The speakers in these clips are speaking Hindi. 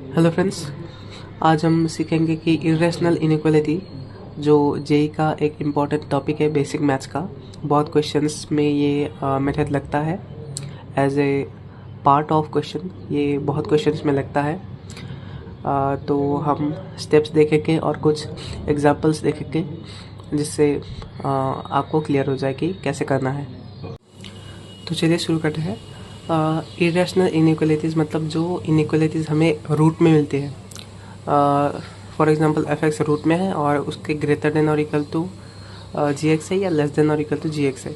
हेलो फ्रेंड्स, आज हम सीखेंगे कि इरेशनल इनइक्वालिटी जो जेई का एक इम्पॉर्टेंट टॉपिक है बेसिक मैथ्स का। बहुत क्वेश्चंस में ये मेथड लगता है as a part of question. ये बहुत क्वेश्चंस में लगता है। तो हम स्टेप्स देखेंगे और कुछ एग्जांपल्स देखेंगे जिससे आपको क्लियर हो जाए कि कैसे करना है। तो चलिए शुरू करते हैं। इरेशनल इनइक्वालिटीज़ मतलब जो इनइक्वालिटीज़ हमें रूट में मिलती है। For example f x root में है और उसके ग्रेटर देन और इक्वल टू जी एक्स है या लेस देन और इक्वल टू जी एक्स है।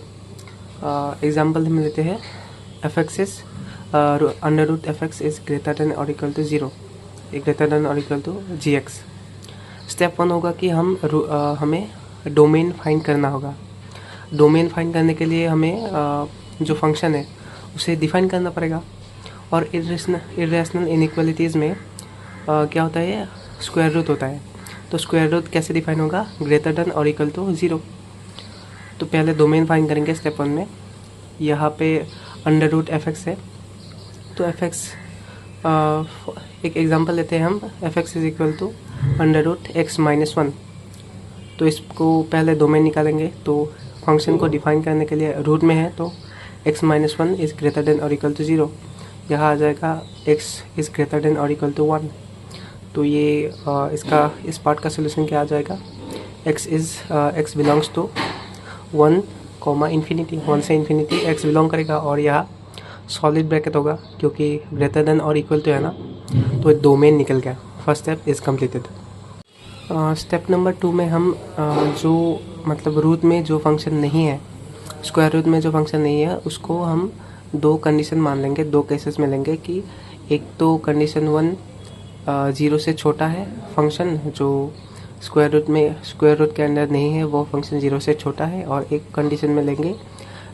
एग्जांपल हम लेते हैं f x is under root f x is greater than और इक्वल टू 0, ग्रेटर देन और equal to g x. Step 1 होगा कि हमें डोमेन फाइंड करना होगा। डोमेन फाइंड करने के लिए हमें जो फंक्शन है उसे डिफाइन करना पड़ेगा। और इरेशनल इनइक्वालिटीज़ में क्या होता है, स्क्वायर रूट होता है। तो स्क्वायर रूट कैसे डिफाइन होगा, ग्रेटर देन और इक्वल टू 0। तो पहले डोमेन फाइंड करेंगे स्टेप 1 में। यहाँ पे अंडर रूट एफ एक्स है, तो एफ एक्स एक एग्जांपल लेते हैं हम। F x is equal to under root x minus 1। तो इसको पहले डोमेन निकालेंगे। तो फंक्शन को डिफाइन करने के लिए रूट में है तो x minus 1 is greater than और इक्वल टू 0। यहाँ आ जाएगा x इज़ ग्रेटर देन और इक्वल टू 1। तो ये इस पार्ट का सोल्यूशन क्या आ जाएगा, x belongs to 1 comma infinity, 1 से इन्फिनिटी x बिलोंग करेगा। और यहाँ सॉलिड ब्रैकेट होगा क्योंकि ग्रेटर देन और इक्वल टू है ना, तो डोमेन निकल गया। First step is completed. Step number 2 में हम जो मतलब रूट में जो फंक्शन नहीं है, स्क्वायर रूट में जो फंक्शन नहीं है, उसको हम दो कंडीशन मान लेंगे, दो केसेस में लेंगे कि एक तो कंडीशन 1 0 से छोटा है फंक्शन, जो स्क्वायर रूट के अंदर नहीं है, वो फंक्शन 0 से छोटा है। और एक कंडीशन में लेंगे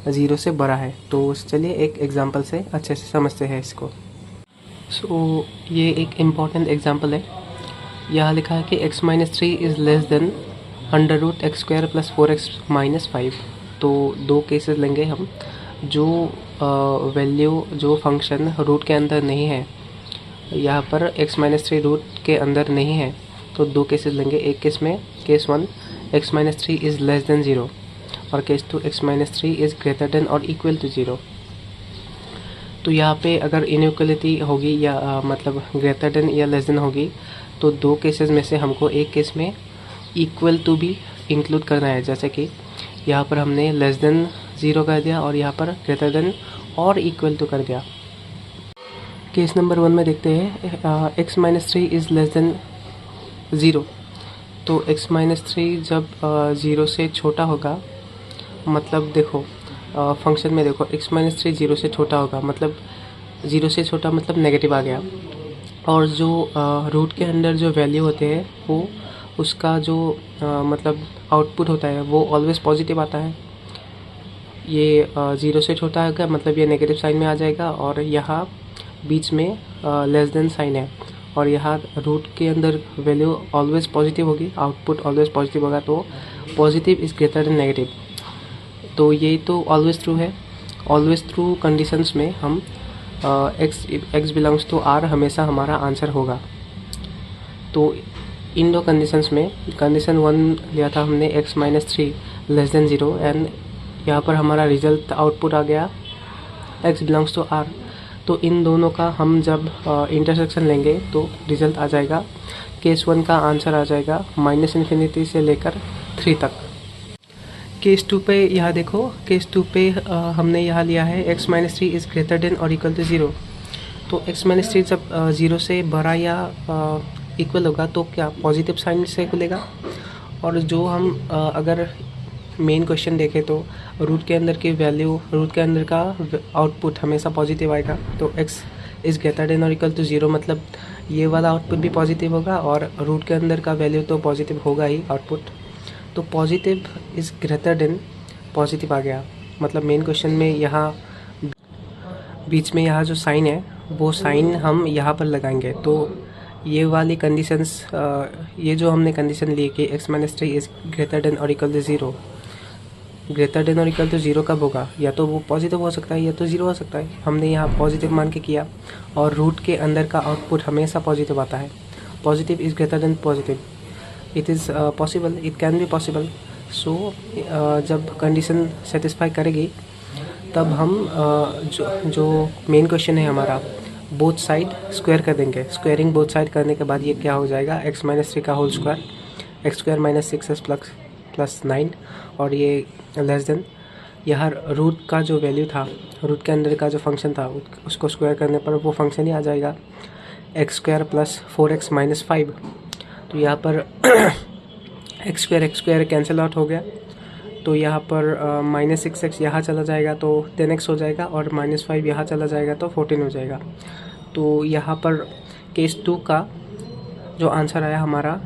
0 से बड़ा है। तो चलिए एक एग्जांपल से अच्छे से समझते हैं इसको। सो ये एक इम्पॉर्टेंट एग्जांपल है। यहाँ लिखा है कि x minus 3 is less than under root x square plus 4x minus 5। तो दो केसेस लेंगे हम। जो वैल्यू जो फंक्शन रूट के अंदर नहीं है, यहाँ पर x माइनस 3 रूट के अंदर नहीं है, तो दो केसेस लेंगे। एक केस में case 1 x minus 3 is less then 0 और case 2 x minus 3 is greater than और इक्वल टू 0। तो यहाँ पे अगर इनइक्वालिटी होगी या मतलब ग्रेटर देन या लेस देन होगी, तो दो केसेस में से हमको एक केस में इक्वल टू भी इंक्लूड करना है। जैसे कि यहाँ पर हमने लेस देन 0 कर दिया और यहाँ पर ग्रेटर देन और इक्वल टू कर दिया। केस नंबर 1 में देखते हैं x minus 3 is less then 0। तो x माइनस 3 जब 0 से छोटा होगा, मतलब देखो फंक्शन में देखो x माइनस 3 0 से छोटा होगा, मतलब 0 से छोटा मतलब नेगेटिव आ गया। और जो रूट के अंदर जो वैल्यू होते हैं वो उसका जो मतलब आउटपुट होता है वो ऑलवेज पॉजिटिव आता है। ये 0 से छोटा होगा मतलब ये नेगेटिव साइन में आ जाएगा। और यहाँ बीच में लेस देन साइन है और यहाँ रूट के अंदर वैल्यू ऑलवेज पॉजिटिव होगी, आउटपुट ऑलवेज पॉजिटिव होगा। तो positive is greater then negative. तो ये तो ऑलवेज ट्रू है। ऑलवेज ट्रू कंडीशंस में हम x बिलोंग्स टू r हमेशा हमारा आंसर होगा। तो इन दो कंडीशंस में कंडीशन 1 लिया था हमने x minus 3 less than 0 and यहाँ पर हमारा रिजल्ट आउटपुट आ गया x बिलोंग्स टू r। तो इन दोनों का हम जब इंटरसेक्शन लेंगे तो रिजल्ट आ जाएगा, केस 1 का आंसर आ जाएगा माइनस इन्फिनिटी से लेकर 3 तक। केस 2 पे यहाँ देखो, केस 2 पे हमने यहाँ लिया है x minus 3 is greater than और इक्वल टू 0। तो x माइनस 3 जब 0 से बड़ा या इक्वल होगा तो क्या पॉजिटिव साइन से खुलेगा। और जो हम अगर मेन क्वेश्चन देखें तो रूट के अंदर की वैल्यू, रूट के अंदर का आउटपुट हमेशा पॉजिटिव आएगा। तो x इज़ ग्रेटर देन और इक्वल टू 0 मतलब ये वाला आउटपुट भी पॉजिटिव होगा और रूट के अंदर का वैल्यू तो पॉजिटिव होगा ही आउटपुट। तो positive is greater than positive आ गया। मतलब मेन क्वेश्चन में यहाँ बीच में यहाँ जो साइन है वो साइन हम यहाँ पर लगाएंगे। तो ये वाली कंडीशंस, ये जो हमने कंडीशन ली कि x minus 3 is greater than और इक्वल टू 0, ग्रेटर देन और इक्वल टू 0 कब होगा, या तो वो पॉजिटिव हो सकता है या तो 0 हो सकता है। हमने यहाँ पॉजिटिव मान के किया, और रूट के अंदर का आउटपुट हमेशा पॉजिटिव आता है। Positive is greater than positive, it is possible, it can be possible. So जब कंडीशन सेटिस्फाई करेगी तब हम जो मेन क्वेश्चन है हमारा, बोथ साइड स्क्वायर कर देंगे। स्क्वायरिंग बोथ साइड करने के बाद ये क्या हो जाएगा, x माइनस 3 का whole square, x square minus 6s plus 9, और ये लेस देन यहाँ रूट का जो वैल्यू था, रूट के अंदर का जो फंक्शन था उसको स्क्वायर करने पर वो फंक्शन ही आ जाएगा x square plus 4x minus 5। तो यहाँ पर एक्स स्क्वायर कैंसिल आउट हो गया, तो यहाँ पर माइनस 6x यहाँ चला जाएगा तो 10x हो जाएगा, और माइनस 5 यहाँ चला जाएगा तो 14 हो जाएगा। तो यहाँ पर केस 2 का जो आंसर आया हमारा,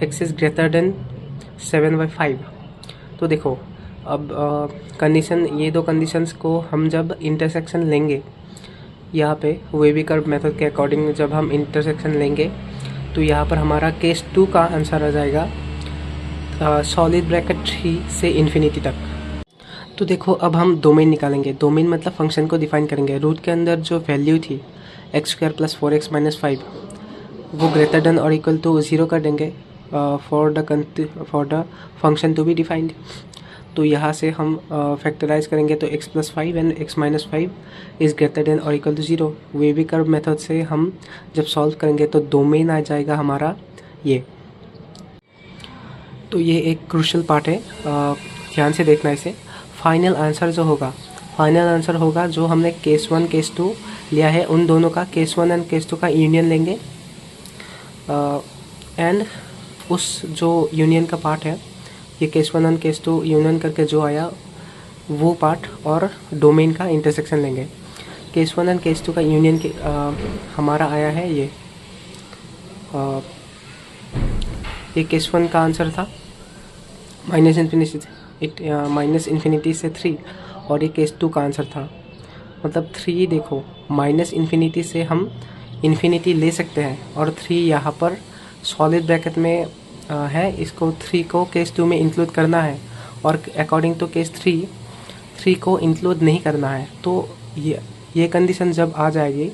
x इज़ ग्रेटर देन 7/5। तो देखो अब कंडीशन, ये दो कंडीशंस को हम जब इंटरसेक्शन लेंगे यहाँ पे वेवी कर्व मेथड के अकॉर्डिंग, जब हम इंटरसेक्शन लेंगे तो यहाँ पर हमारा केस 2 का आंसर आ जाएगा सॉलिड ब्रैकेट 3 से इन्फिनिटी तक। तो देखो अब हम डोमेन निकालेंगे। डोमेन मतलब फंक्शन को डिफाइन करेंगे। रूट के अंदर जो वैल्यू थी x square plus 4x minus 5, वो ग्रेटर देन और इक्वल टू 0 कर देंगे for the function to be defined. तो यहाँ से हम फैक्टराइज करेंगे तो x plus 5 and x minus 5 is greater than और equal to 0। Wavy curve method से हम जब सॉल्व करेंगे तो डोमेन आ जाएगा हमारा ये। तो ये एक क्रूशल पार्ट है, ध्यान से देखना इसे। फाइनल आंसर जो होगा, फाइनल आंसर होगा जो हमने केस 1 केस 2 लिया है, उन दोनों का केस 1 एंड केस 2 का यूनियन लेंगे, एंड उस जो यूनियन का पार्ट है, ये केस 1 एंड केस 2 यूनियन करके जो आया वो पार्ट, और डोमेन का इंटरसेक्शन लेंगे। केस 1 एंड केस 2 का यूनियन के हमारा आया है ये केस 1 का आंसर था माइनस इन्फिनिटी से 3, और ये केस 2 का आंसर था, मतलब 3। देखो माइनस इन्फिनिटी से हम इन्फिनिटी ले सकते हैं, और 3 यहाँ पर सॉलिड ब्रैकेट में है, इसको 3 को केस 2 में इंक्लूड करना है, और अकॉर्डिंग टू केस 3 को इंक्लूड नहीं करना है। तो ये कंडीशन जब आ जाएगी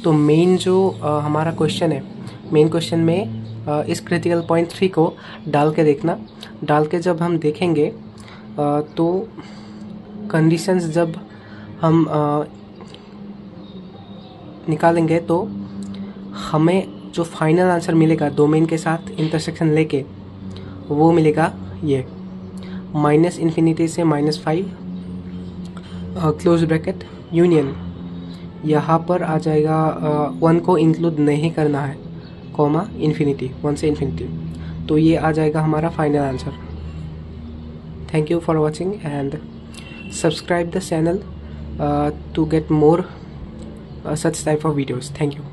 तो मेन जो हमारा क्वेश्चन है, मेन क्वेश्चन में इस क्रिटिकल पॉइंट 3 को डाल के देखना। डाल के जब हम देखेंगे तो कंडीशंस जब हम निकालेंगे तो हमें जो फाइनल आंसर मिलेगा डोमेन के साथ इंटरसेक्शन लेके, वो मिलेगा ये माइनस इन्फिनिटी से माइनस 5 क्लोज ब्रैकेट यूनियन। यहाँ पर आ जाएगा 1 को इंक्लूड नहीं करना है, कॉमा इन्फिनिटी, 1 से इन्फिनिटी। तो ये आ जाएगा हमारा final answer. Thank you for watching and subscribe the channel to get more such type of videos. Thank you.